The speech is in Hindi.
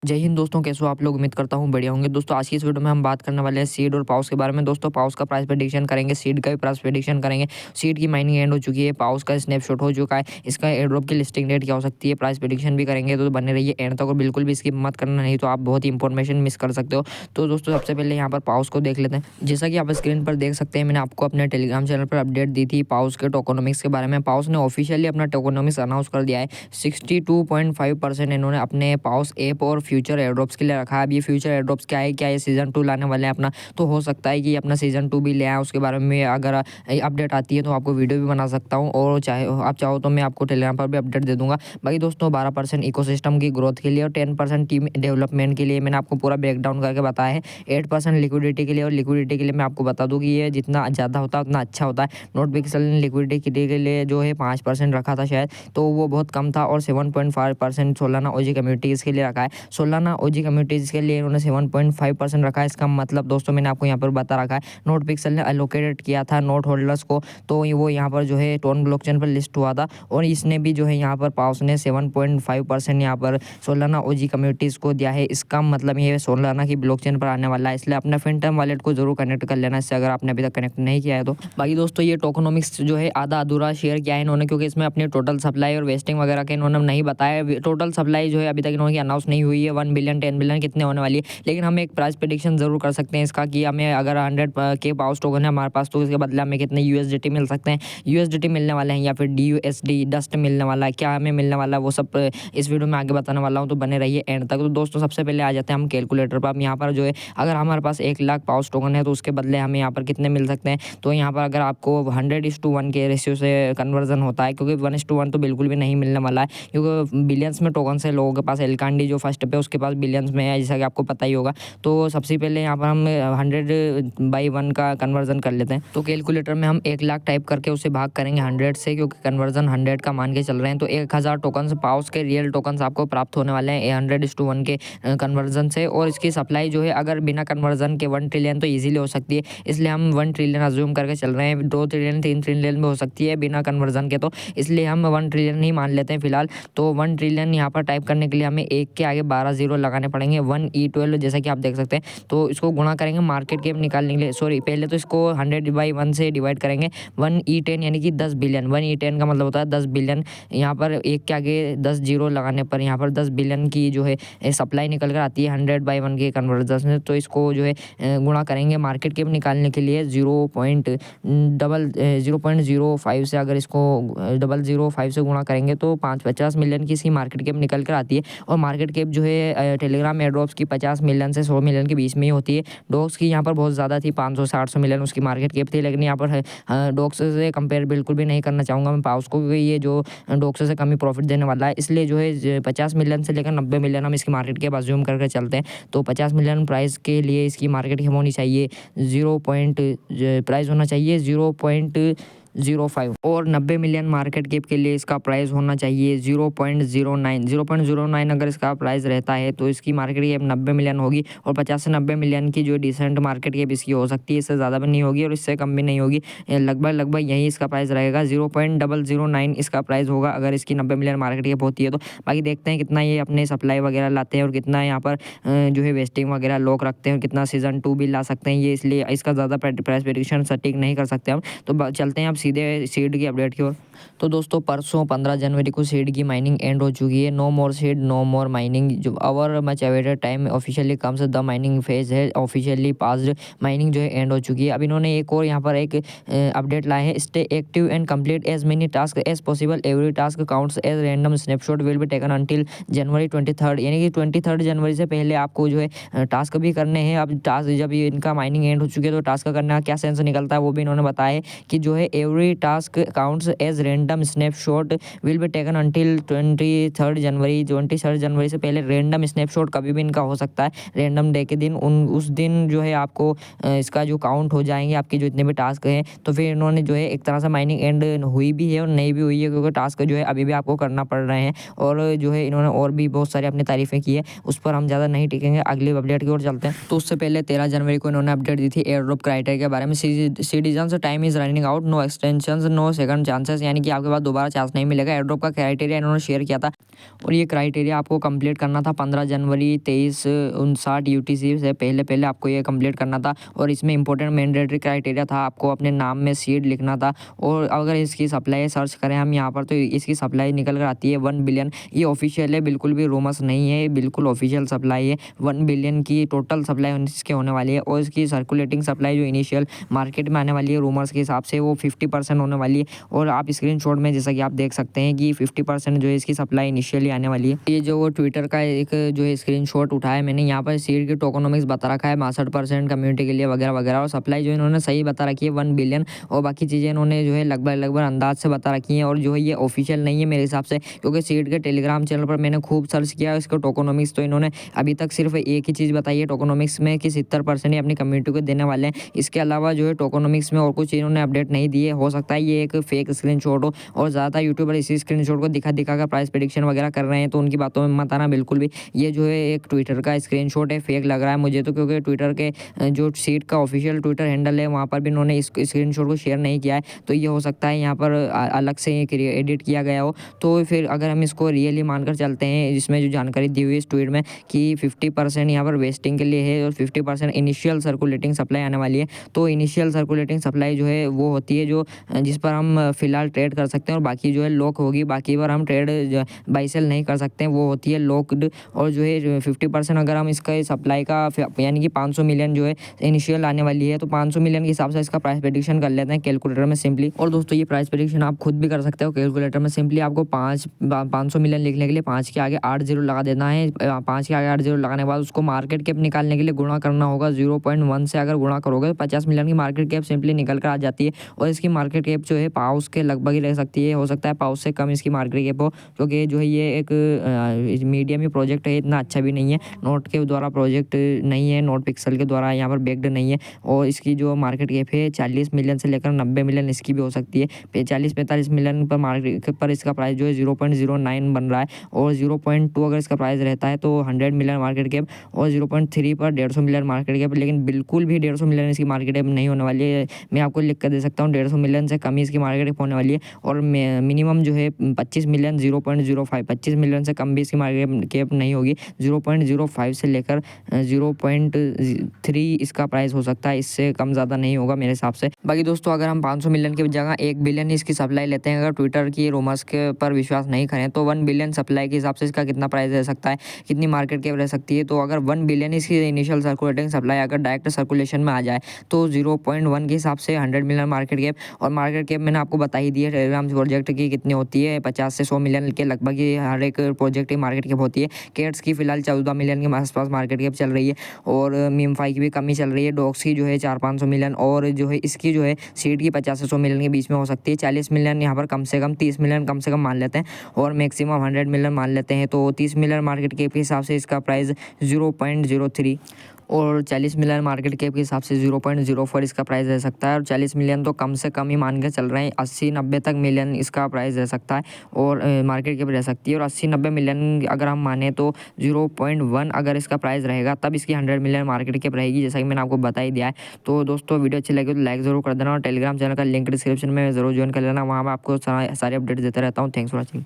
जय हिंद दोस्तों, कैसे हो आप लोग। उम्मीद करता हूँ बढ़िया होंगे। दोस्तों आज की इस वीडियो में हम बात करने वाले हैं सीड और पाउस के बारे में। दोस्तों पाउस का प्राइस प्रेडिक्शन करेंगे, सीड का भी प्राइस प्रेडिक्शन करेंगे। सीड की माइनिंग एंड हो चुकी है, पाउस का स्नैपशॉट हो चुका है, इसका एयरड्रॉप की लिस्टिंग डेट क्या हो सकती है, प्राइस प्रेडिक्शन भी करेंगे। तो बने रहिए एंड तक और बिल्कुल भी स्किप मत करना, नहीं तो आप बहुत ही इंफॉर्मेशन मिस कर सकते हो। तो दोस्तों सबसे पहले यहाँ पर पाउस को देख लेते हैं। जैसा कि आप स्क्रीन पर देख सकते हैं, मैंने आपको अपने टेलीग्राम चैनल पर अपडेट दी थी पाउस के टोकोनॉमिक्स के बारे में। पाउस ने ऑफिशियली अपना टोकोनॉमिक्स अनाउंस कर दिया है। 62.5% इन्होंने अपने पाउस ऐप और फ्यूचर एयरड्रॉप्स के लिए रखा है। अब ये फ्यूचर एयरड्रॉप्स क्या है, क्या ये सीजन 2 लाने वाले हैं अपना, तो हो सकता है कि अपना सीजन 2 भी ले आए। उसके बारे में अगर अपडेट आती है तो आपको वीडियो भी बना सकता हूँ, और चाहे आप चाहो तो मैं आपको टेलीग्राम पर भी अपडेट दे दूंगा। बाकी दोस्तों 12% इकोसिस्टम की ग्रोथ के लिए और 10% टीम डेवलपमेंट के लिए मैंने आपको पूरा ब्रेकडाउन करके बताया है। 8% लिक्विडिटी के लिए, और लिक्विडिटी के लिए मैं आपको बता दूँ कि ये जितना ज़्यादा होता है उतना अच्छा होता है। नोट पिक्सल ने लिक्विडिटी के लिए जो है 5% रखा था शायद, तो वो बहुत कम था। और 7.5% सोलाना ओजी कम्युनिटीज़ के लिए रखा है। सोलाना ओजी कम्युनिटीज़ के लिए उन्होंने 7.5% रखा है। इसका मतलब दोस्तों मैंने आपको यहाँ पर बता रखा है, नोट पिक्सल ने एलोकेटेड किया था नोट होल्डर्स को, तो वो यहाँ पर जो है टोन ब्लॉकचेन पर लिस्ट हुआ था। और इसने भी जो है यहाँ पर पाउस ने 7.5% यहाँ पर सोलाना ओजी कम्युनिटीज़ को दिया है। इसका मतलब ये सोलाना की ब्लॉकचेन पर आने वाला है, इसलिए अपने फिनटर्म वॉलेट को जरूर कनेक्ट कर लेना इससे, अगर आपने अभी तक कनेक्ट नहीं किया है तो। बाकी दोस्तों ये टोकोनॉमिक्स जो है आधा अधूरा शेयर किया है इन्होंने, क्योंकि इसमें अपनी टोटल सप्लाई और वेस्टिंग वगैरह के इन्होंने नहीं बताया। टोटल सप्लाई जो है अभी तक इन्होंने अनाउंस नहीं हुई है, 1 बिलियन 10 बिलियन कितने होने वाली है। लेकिन हम एक प्राइस प्रेडिक्शन जरूर कर सकते हैं इसका, कि हमें अगर 100 के पाउस टोकन है हमारे पास, तो इसके बदले हमें कितने यूएसडीटी मिल सकते हैं, यूएसडीटी मिलने वाले हैं या फिर डीयूएसडी डस्ट मिलने वाला है, क्या हमें मिलने वाला है, वो सब इस वीडियो में आगे बताने वाला हूँ। तो बने रहिए एंड तक। तो दोस्तों सबसे पहले आ जाते हैं हम कैलकुलेटर पर। अब यहाँ पर जो है अगर हमारे पास 1 लाख पाउस टोकन है तो उसके बदले हमें यहाँ पर कितने मिल सकते हैं। तो यहाँ पर अगर आपको 100:1 के रेशियो से कन्वर्जन होता है, क्योंकि 1:1 तो बिल्कुल भी नहीं मिलने वाला है, क्योंकि बिलियंस में टोकन से लोगों के पास एलकांडी जो फर्स्ट पे उसके पास बिलियंस में है, जैसा कि आपको पता ही होगा। तो सबसे पहले यहाँ पर हम 100/1 का कन्वर्जन कर लेते हैं। तो कैलकुलेटर में हम 1 लाख टाइप करके उसे भाग करेंगे 100 से, क्योंकि कन्वर्जन 100 का मान के चल रहे हैं। तो 1000 टोकन पाउस के रियल टोकन आपको प्राप्त होने वाले हैं 100:1 के कन्वर्जन से। और इसकी सप्लाई जो है अगर बिना कन्वर्जन के 1 ट्रिलियन तो ईजिली हो सकती है, इसलिए हम 1 ट्रिलियन अज्यूम करके चल रहे हैं। 2 ट्रिलियन 3 ट्रिलियन में हो सकती है बिना कन्वर्जन के, तो इसलिए हम 1 ट्रिलियन ही मान लेते हैं फिलहाल। तो 1 ट्रिलियन यहाँ पर टाइप करने के लिए हमें 1 के आगे 12 जीरो लगाने पड़ेंगे। 1E12 जैसा कि आप देख सकते हैं। तो इसको गुणा करेंगे मार्केट कैप निकालने के लिए, सॉरी पहले तो इसको 100/1 से डिवाइड करेंगे। 1E10 यानी कि 10 बिलियन, 1E10 का मतलब होता है 10 बिलियन। यहाँ पर 1 के आगे 10 जीरो लगाने पर यहाँ पर 10 बिलियन की जो है सप्लाई निकल कर आती है 100/1 के कन्वर्जन से। तो इसको जो है गुणा करेंगे मार्केट कैप निकालने के लिए 0.05 से, अगर इसको 0.005 से गुणा करेंगे तो 50 मिलियन की इसकी मार्केट कैप निकल कर आती है। और मार्केट कैप जो है टेलीग्राम एयरड्रॉप्स की 50 मिलियन से 100 मिलियन के बीच में ही होती है। डॉक्स की यहाँ पर बहुत ज़्यादा थी, 500-700 मिलियन उसकी मार्केट कैप थी, लेकिन यहाँ पर डॉक्स से कंपेयर बिल्कुल भी नहीं करना चाहूँगा मैं पाउस को, क्योंकि ये जो डॉक्स से कम ही प्रॉफिट देने वाला है। इसलिए जो है 50 मिलियन से लेकर 90 मिलियन हम इसकी मार्केट कैप अज्यूम करके चलते हैं। तो 50 मिलियन प्राइस के लिए इसकी मार्केट कैप होनी चाहिए प्राइस होना चाहिए 0.05, और 90 मिलियन मार्केट कैप के लिए इसका प्राइस होना चाहिए 0.09। अगर इसका प्राइस रहता है तो इसकी मार्केट कैप 90 मिलियन होगी, और 50 से 90 मिलियन की जो डिसेंट मार्केट कैप इसकी हो सकती है। इससे ज़्यादा भी नहीं होगी और इससे कम भी नहीं होगी, लगभग यही इसका प्राइस रहेगा। 0.009 इसका प्राइस होगा अगर इसकी 90 मिलियन मार्केट कैप होती है तो। बाकी देखते हैं कितना ये अपने सप्लाई वगैरह लाते हैं, और कितना यहाँ पर जो है वेस्टिंग वगैरह लॉक रखते हैं, और कितना सीजन 2 भी ला सकते हैं ये, इसलिए इसका ज़्यादा प्राइस प्रेडिक्शन सटीक नहीं कर सकते हम। तो चलते हैं अब सीधे सीड की अपडेट की ओर। तो दोस्तों परसों 15 जनवरी को सीड की माइनिंग एंड हो चुकी है। No more seed, no more mining, जो our much awaited time officially comes, the mining phase है ऑफिशियली पास्ड। माइनिंग जो है एंड हो चुकी है। अब इन्होंने एक और यहाँ पर एक अपडेट लाए हैं, stay active and complete as many task as possible, every task counts as random snapshot will be taken until January 23, यानी कि 23 जनवरी से पहले आपको जो है टास्क भी करने हैं। अब टास्क जब इनका माइनिंग एंड हो चुकी है तो टास्क करने का क्या सेंस निकलता है वो भी इन्होंने बताया है, कि जो है every task counts as random snapshot will be taken until 23 January. 23 जनवरी से पहले रैंडम स्नैपशॉट कभी भी इनका हो सकता है, रैंडम डे के दिन। उस दिन जो है आपको इसका जो काउंट हो जाएंगे आपके जो इतने भी टास्क हैं। तो फिर इन्होंने जो है एक तरह से माइनिंग एंड हुई भी है और नहीं भी हुई है, क्योंकि टास्क जो है अभी भी आपको करना पड़ रहे हैं। और जो है इन्होंने और भी बहुत सारी अपनी तारीफें की है, उस पर हम ज़्यादा नहीं टिकेंगे, अगले अपडेट की ओर चलते हैं। तो उससे पहले 13 जनवरी को इन्होंने अपडेट दी थी एयर ड्रॉप क्राइटेरिया के बारे में। Citizens time is running out, no extension, no second chances, यानी यानी कि आपके पास दोबारा चांस नहीं मिलेगा। एयर ड्रॉप का क्राइटेरिया इन्होंने शेयर किया था और ये क्राइटेरिया आपको कंप्लीट करना था 15 जनवरी 23:59 UTC से पहले आपको ये कंप्लीट करना था। और इसमें इंपॉर्टेंट मैंडेटरी क्राइटेरिया था, आपको अपने नाम में सीड लिखना था। और अगर इसकी सप्लाई सर्च करें हम यहाँ पर तो इसकी सप्लाई निकल कर आती है 1 बिलियन। ये ऑफिशियल है, बिल्कुल भी रूमर्स नहीं है, बिल्कुल ऑफिशियल सप्लाई है। 1 बिलियन की टोटल सप्लाई इसके होने वाली है। और इसकी सर्कुलेटिंग सप्लाई जो इनिशियल मार्केट में आने वाली है रूमर्स के हिसाब से वो 50% होने वाली है। और आप स्क्रीनशॉट में जैसा कि आप देख सकते हैं कि 50% जो है इसकी सप्लाई इनिशियली आने वाली है। ये जो ट्विटर का एक जो है स्क्रीनशॉट उठाया मैंने, यहाँ पर सीड की टोकोनॉमिक्स बता रखा है 62% कम्युनिटी के लिए वगैरह वगैरह। और सप्लाई जो इन्होंने सही बता रखी है 1 बिलियन। और बाकी चीज़ें इन्होंने जो है लगभग अंदाज से बता रखी हैं। और जो है ये ऑफिशियल नहीं है मेरे हिसाब से, क्योंकि सीड के टेलीग्राम चैनल पर मैंने खूब सर्च किया इसको टोकोनॉमिक्स, तो इन्होंने अभी तक सिर्फ एक ही चीज़ बताई है टोकोनॉमिक्स में कि 70% ही अपनी कम्युनिटी को देने वाले हैं। इसके अलावा जो है टोकोनॉमिक्स में और कुछ इन्होंने अपडेट नहीं दी है। हो सकता है ये एक फेक स्क्रीनशॉट हो और ज़्यादा यूट्यूबर इसी स्क्रीनशॉट को दिखा कर प्राइस प्रेडिक्शन वगैरह कर रहे हैं, तो उनकी बातों में मत आना बिल्कुल भी। ये जो है एक ट्विटर का स्क्रीनशॉट है, फेक लग रहा है मुझे तो, क्योंकि ट्विटर के जो सीड का ऑफिशियल ट्विटर हैंडल है वहाँ पर भी इन्होंने इस स्क्रीनशॉट को शेयर नहीं किया है। तो ये हो सकता है यहाँ पर अलग से एडिट किया गया हो। तो फिर अगर हम इसको रियली मानकर चलते हैं, जिसमें जो जानकारी दी हुई है इस ट्वीट में कि 50% यहाँ पर वेस्टिंग के लिए है और 50% इनिशियल सर्कुलेटिंग सप्लाई आने वाली है। तो इनिशियल सर्कुलेटिंग सप्लाई जो है वो होती है जो जिस पर हम फिलहाल ट्रेड कर सकते हैं, और बाकी जो है लॉक होगी, बाकी पर हम ट्रेड बाई सेल नहीं कर सकते हैं, वो होती है लॉक्ड। और जो है 50% अगर हम इसका सप्लाई का यानी कि 500 मिलियन जो है इनिशियल आने वाली है, तो 500 मिलियन के हिसाब से इसका प्राइस प्रेडिक्शन कर लेते हैं कैलकुलेटर में सिंपली। और दोस्तों ये प्राइस प्रेडिक्शन आप खुद भी कर सकते हो कैलकुलेटर में सिंपली। आपको 500 मिलियन लिखने के लिए 5 के आगे 8 जीरो लगा देना है। 5 के आगे 8 जीरो लगाने के बाद उसको मार्केट कैप निकालने के लिए गुणा करना होगा 0.1 से। अगर गुणा करोगे तो 50 मिलियन की मार्केट कैप सिंपली निकल कर आ जाती है। और इसकी मार्केट कैप जो है पाउस के लगभग ही रह सकती है, हो सकता है पाउस से कम इसकी मार्केट कैप हो, क्योंकि जो है ये एक मीडियम ही प्रोजेक्ट है, इतना अच्छा भी नहीं है, नोट के द्वारा प्रोजेक्ट नहीं है, नोट पिक्सल के द्वारा यहाँ पर बेक्ड नहीं है। और इसकी जो मार्केट कैप है 40 मिलियन से लेकर 90 मिलियन इसकी भी हो सकती है। 40-45 मिलियन पर मार्केट पर इसका प्राइस जो है 0.09 बन रहा है। और 0.2 अगर इसका प्राइस रहता है तो 100 मिलियन मार्केट कैप, और 0.3 पर 150 मिलियन मार्केट कैप। लेकिन बिल्कुल भी 150 मिलियन इसकी मार्केट कैप नहीं होने वाली है, मैं आपको लिख कर दे सकता हूँ। 150 मिलियन से कम ही इसकी मार्केट कैप होने वाली है। और मिनिमम जो है 25 मिलियन 0.05, 25 मिलियन से कम भी इसकी मार्केट कैप नहीं होगी। 0.05 से लेकर 0.3 इसका प्राइस हो सकता है, इससे कम ज़्यादा नहीं होगा मेरे हिसाब से। बाकी दोस्तों अगर हम 500 मिलियन की जगह 1 बिलियन इसकी सप्लाई लेते हैं, अगर ट्विटर की रूमर्स के पर विश्वास नहीं करें, तो 1 बिलियन सप्लाई के हिसाब से इसका कितना प्राइस रह सकता है, कितनी मार्केट कैप रह सकती है। तो अगर 1 बिलियन इसकी इनिशियल सर्कुलेटिंग सप्लाई अगर डायरेक्ट सर्कुलेशन में आ जाए तो 0.1 के हिसाब से 100 मिलियन मार्केट कैप। और मार्केट कैप मैंने आपको बता ही दी है टेलीग्राम प्रोजेक्ट की कितनी होती है, 50 से 100 मिलियन के लगभग ही हर एक प्रोजेक्ट की मार्केट कैप होती है। केट्स की फिलहाल 14 मिलियन के आसपास मार्केट कैप चल रही है, और मीमफाई की भी कमी चल रही है। डॉक्स की जो है 400-500 मिलियन, और जो है इसकी जो है सीड की 50 से 100 मिलियन के बीच में हो सकती है। 40 मिलियन यहाँ पर कम से कम, 30 मिलियन कम से कम मान लेते हैं, और मैक्सिमम 100 मिलियन मान लेते हैं। तो 30 मिलियन मार्केट कैप के हिसाब से इसका प्राइस 0.03, और 40 मिलियन मार्केट कैप के हिसाब से 0.04 इसका प्राइस रह सकता है। और 40 मिलियन तो कम से कम ही मान के चल रहे हैं, 80-90 तक मिलियन इसका प्राइस रह सकता है और मार्केट कैप रह सकती है। और 80-90 मिलियन अगर हम माने तो 0.1 अगर इसका प्राइस रहेगा तब इसकी 100 मिलियन मार्केट कैप रहेगी, जैसा कि मैंने आपको बता ही दिया है। तो दोस्तों वीडियो अच्छी लगी तो लाइक ज़रूर कर देना, और टेलीग्राम चैनल का लिंक डिस्क्रिप्शन में ज़रूर ज्वाइन कर लेना, वहाँ पर आपको सारे अपडेट्स देता रहता हूँ। Thanks for watching.